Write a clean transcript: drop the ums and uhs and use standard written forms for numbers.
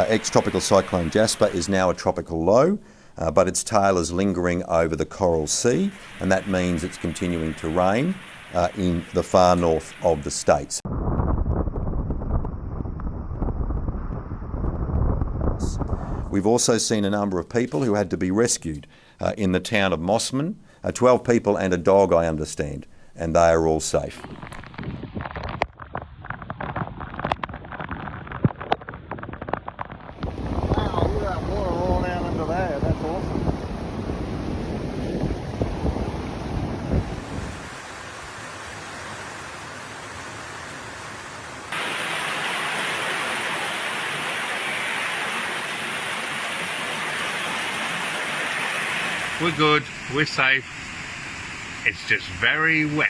Ex-tropical cyclone Jasper is now a tropical low, but its tail is lingering over the Coral Sea, and that means it's continuing to rain in the far north of the states. We've also seen a number of people who had to be rescued in the town of Mossman, 12 people and a dog, I understand, and they are all safe. Wow, look at that water rolling down under there, that's awesome. We're good, we're safe. It's just very wet.